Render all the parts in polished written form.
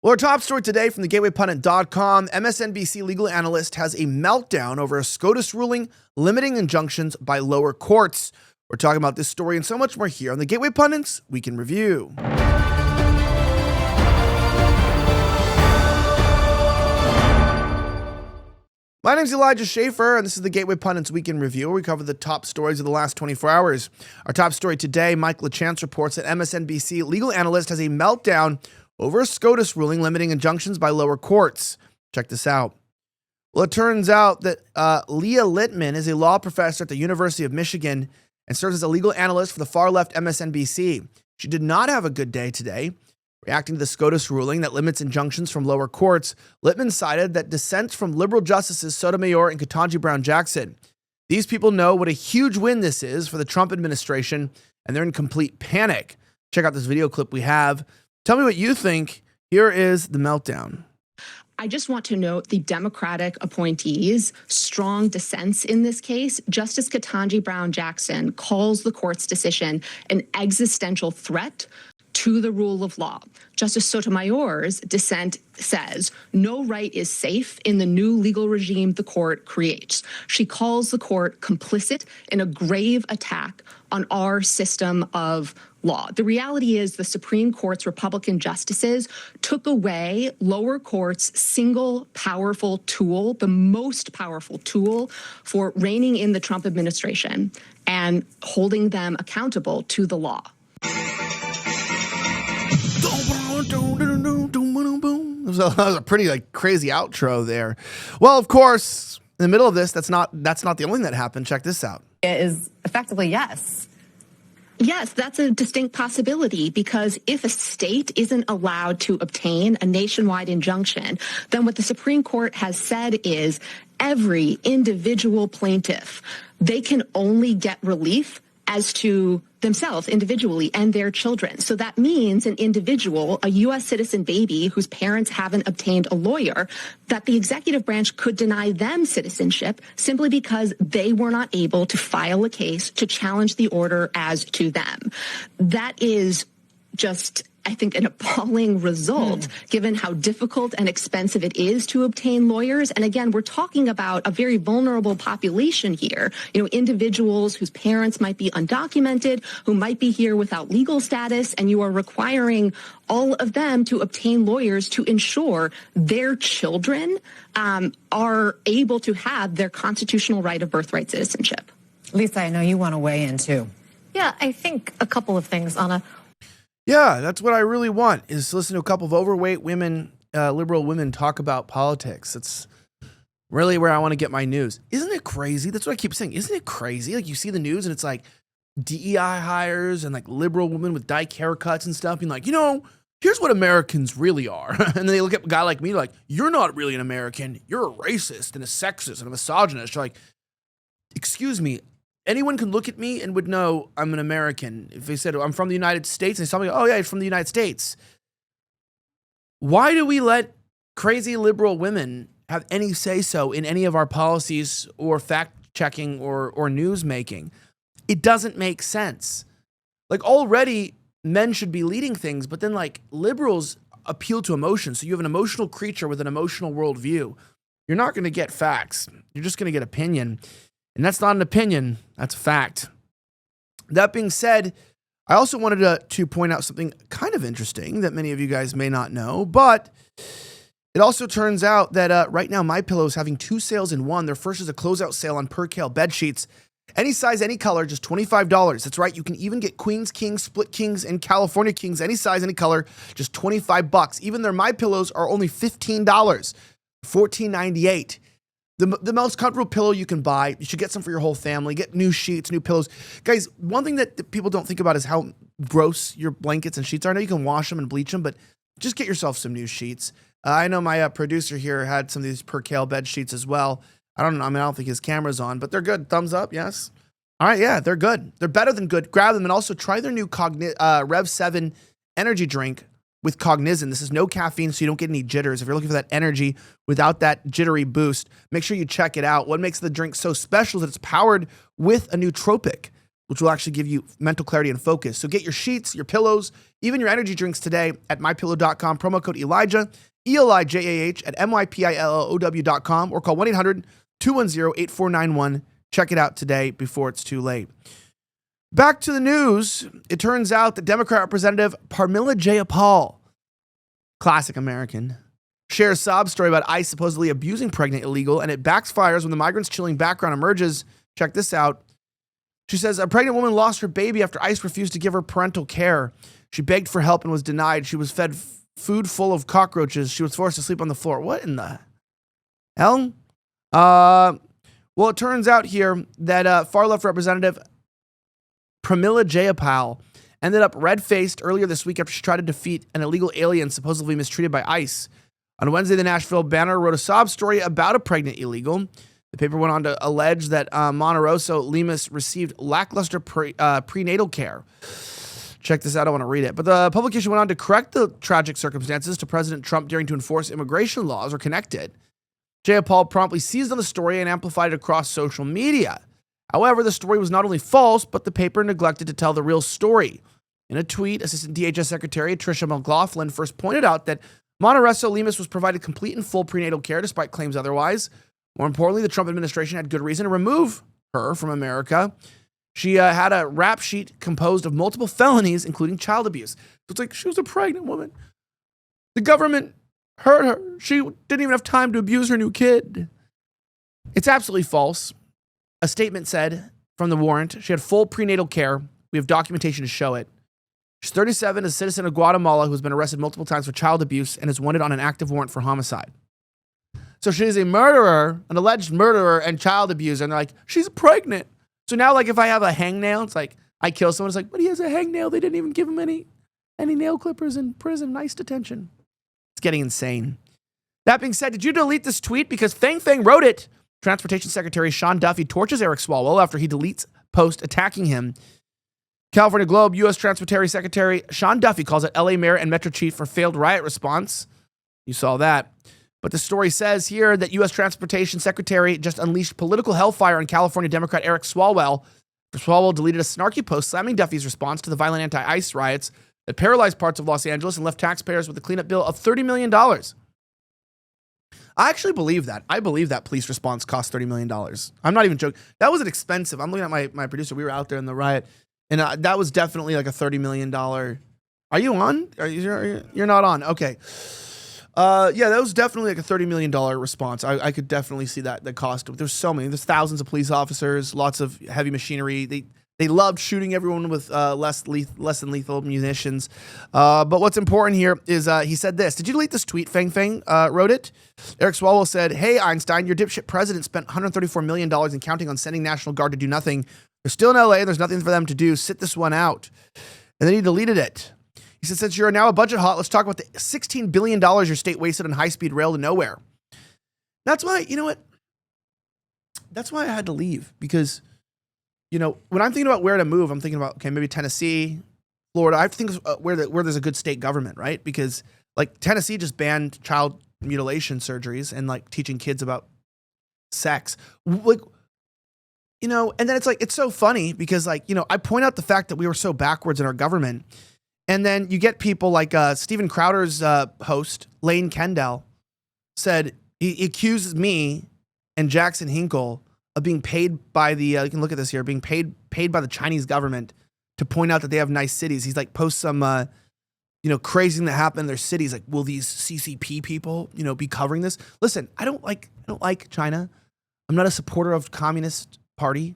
Well, our top story today from the GatewayPundit.com, MSNBC legal analyst has a meltdown over a SCOTUS ruling limiting injunctions by lower courts. We're talking about this story and so much more here on the Gateway Pundit's Week in Review. My name is Elijah Schaffer, and this is the Gateway Pundit's Week in Review, where we cover the top stories of the last 24 hours. Our top story today, Mike LaChance reports that MSNBC legal analyst has a meltdown over a SCOTUS ruling limiting injunctions by lower courts. Check this out. Well, it turns out that Leah Littman is a law professor at the University of Michigan and serves as a legal analyst for the far-left MSNBC. She did not have a good day today. Reacting to the SCOTUS ruling that limits injunctions from lower courts, Littman cited that dissent from liberal justices Sotomayor and Ketanji Brown Jackson. These people know what a huge win this is for the Trump administration, and they're in complete panic. Check out this video clip we have. Tell me what you think. Here is the meltdown. I just want to note the Democratic appointees' strong dissents in this case. Justice Ketanji Brown Jackson calls the court's decision an existential threat to the rule of law. Justice Sotomayor's dissent says no right is safe in the new legal regime the court creates. She calls the court complicit in a grave attack on our system of law. The reality is the Supreme Court's Republican justices took away lower courts' single powerful tool, the most powerful tool for reining in the Trump administration and holding them accountable to the law. That was a pretty crazy outro there. Well, of course, in the middle of this, that's not the only thing that happened. Check this out. It is effectively yes. Yes, that's a distinct possibility, because if a state isn't allowed to obtain a nationwide injunction, then what the Supreme Court has said is every individual plaintiff, they can only get relief as to themselves individually and their children. So that means an individual, a U.S. citizen baby whose parents haven't obtained a lawyer, that the executive branch could deny them citizenship simply because they were not able to file a case to challenge the order as to them. That is just, I think, an appalling result, given how difficult and expensive it is to obtain lawyers. And again, we're talking about a very vulnerable population here, individuals whose parents might be undocumented, who might be here without legal status, and you are requiring all of them to obtain lawyers to ensure their children are able to have their constitutional right of birthright citizenship. Lisa, I know you want to weigh in too. Yeah, I think a couple of things, Anna. Yeah, that's what I really want, is to listen to a couple of overweight women, liberal women talk about politics. It's really where I want to get my news. Isn't it crazy? That's what I keep saying. Isn't it crazy? You see the news and it's DEI hires and liberal women with dyke haircuts and stuff being here's what Americans really are. And then they look at a guy like me you're not really an American. You're a racist and a sexist and a misogynist. You're excuse me. Anyone can look at me and would know I'm an American. If they said, I'm from the United States, and they tell me, oh yeah, he's from the United States. Why do we let crazy liberal women have any say-so in any of our policies or fact-checking or news-making? It doesn't make sense. Already, men should be leading things, but then liberals appeal to emotion. So you have an emotional creature with an emotional worldview. You're not going to get facts. You're just going to get opinion. And that's not an opinion, that's a fact. That being said, I also wanted to point out something kind of interesting that many of you guys may not know, but it also turns out that right now MyPillow is having two sales in one. Their first is a closeout sale on Percale bed sheets. Any size, any color, just $25. That's right, you can even get queens, kings, split kings, and California kings, any size, any color, just $25. Even their MyPillows are only $15, $14.98. The most comfortable pillow you can buy. You should get some for your whole family. Get new sheets, new pillows. Guys, one thing that people don't think about is how gross your blankets and sheets are. I know you can wash them and bleach them, but just get yourself some new sheets. I know my producer here had some of these Percale bed sheets as well. I don't think his camera's on, but they're good. Thumbs up, yes? All right, yeah, they're good. They're better than good. Grab them and also try their new Rev 7 energy drink with Cognizant. This is no caffeine, so you don't get any jitters. If you're looking for that energy without that jittery boost, make sure you check it out. What makes the drink so special is that it's powered with a nootropic. which will actually give you mental clarity and focus. So get your sheets, your pillows, even your energy drinks today at mypillow.com. Promo code Elijah, ELIJAH at MYPILLOW.com, or call 1-800-210-8491. Check it out today before it's too late. Back to the news. It turns out that Democrat Representative Pramila Jayapal, classic American, shares sob story about ICE supposedly abusing pregnant illegal, and it backfires when the migrant's chilling background emerges. Check this out. She says a pregnant woman lost her baby after ICE refused to give her parental care. She begged for help and was denied. She was fed food full of cockroaches. She was forced to sleep on the floor. What in the hell? Well, it turns out here that far-left Representative Pramila Jayapal ended up red-faced earlier this week after she tried to defeat an illegal alien supposedly mistreated by ICE. On Wednesday, the Nashville Banner wrote a sob story about a pregnant illegal. The paper went on to allege that Monteroso Lemus received lackluster prenatal care. Check this out. I want to read it. But the publication went on to correct the tragic circumstances to President Trump daring to enforce immigration laws are connected. Jayapal promptly seized on the story and amplified it across social media. However, the story was not only false, but the paper neglected to tell the real story. In a tweet, Assistant DHS Secretary Tricia McLaughlin first pointed out that Monteroso Lemus was provided complete and full prenatal care despite claims otherwise. More importantly, the Trump administration had good reason to remove her from America. She had a rap sheet composed of multiple felonies, including child abuse. So it's like she was a pregnant woman. The government hurt her. She didn't even have time to abuse her new kid. It's absolutely false. A statement said from the warrant, she had full prenatal care. We have documentation to show it. She's 37, a citizen of Guatemala who has been arrested multiple times for child abuse and is wanted on an active warrant for homicide. So she is a murderer, an alleged murderer and child abuser. And they're like, she's pregnant. So now, like, if I have a hangnail, it's like, I kill someone. It's like, but he has a hangnail. They didn't even give him any nail clippers in prison. Nice detention. It's getting insane. That being said, did you delete this tweet? Because Fang wrote it. Transportation Secretary Sean Duffy torches Eric Swalwell after he deletes post attacking him. California Globe, U.S. Transportation Secretary Sean Duffy calls it LA Mayor and Metro Chief for failed riot response. You saw that. But the story says here that U.S. Transportation Secretary just unleashed political hellfire on California Democrat Eric Swalwell. Swalwell deleted a snarky post slamming Duffy's response to the violent anti-ICE riots that paralyzed parts of Los Angeles and left taxpayers with a cleanup bill of $30 million. I actually believe that. I believe that police response cost $30 million. I'm not even joking. That wasn't expensive. I'm looking at my producer. We were out there in the riot, and that was definitely like a $30 million. Are you on? You're not on. Okay. Yeah, that was definitely like a $30 million response. I could definitely see that, the cost. There's so many. There's thousands of police officers, lots of heavy machinery. They loved shooting everyone with less than lethal munitions. But what's important here is he said this. Did you delete this tweet? Fang wrote it. Eric Swalwell said, "Hey, Einstein, your dipshit president spent $134 million and counting on sending National Guard to do nothing. They're still in LA and there's nothing for them to do. Sit this one out." And then he deleted it. He said, since you're now a budget hot, let's talk about the $16 billion your state wasted on high-speed rail to nowhere. That's why, you know what? That's why I had to leave. Because, you know, when I'm thinking about where to move, I'm thinking about, okay, maybe Tennessee, Florida. I have to think where there's a good state government, right? Because, like, Tennessee just banned child mutilation surgeries and, like, teaching kids about sex. Like, you know, and then it's like, it's so funny because, like, you know, I point out the fact that we were so backwards in our government. And then you get people like Steven Crowder's host, Lane Kendall, said he accuses me and Jackson Hinkle of being paid by the, you can look at this here, being paid by the Chinese government to point out that they have nice cities. He's like, post some, you know, crazy thing that happened in their cities. Like, will these CCP people, you know, be covering this? Listen, I don't like China. I'm not a supporter of the Communist Party.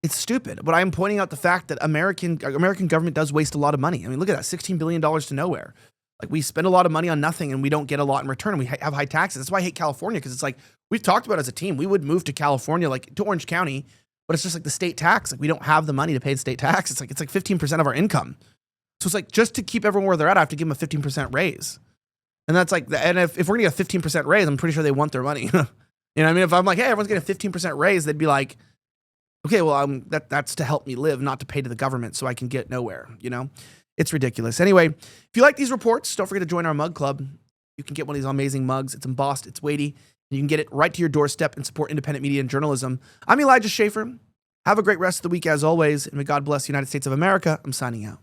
It's stupid, but I'm pointing out the fact that American government does waste a lot of money. I mean, look at that, $16 billion to nowhere. Like, we spend a lot of money on nothing and we don't get a lot in return. And we have high taxes. That's why I hate California, because it's like, we've talked about it as a team. We would move to California, like to Orange County, but it's just like the state tax. Like, we don't have the money to pay the state tax. It's like 15% of our income. So it's like, just to keep everyone where they're at, I have to give them a 15% raise. And that's like, and if we're gonna get a 15% raise, I'm pretty sure they want their money. You know what I mean? If I'm like, hey, everyone's getting a 15% raise, they'd be like, okay, well, that's to help me live, not to pay to the government so I can get nowhere, you know? It's ridiculous. Anyway, if you like these reports, don't forget to join our mug club. You can get one of these amazing mugs. It's embossed, it's weighty, and you can get it right to your doorstep and support independent media and journalism. I'm Elijah Schaffer. Have a great rest of the week as always, and may God bless the United States of America. I'm signing out.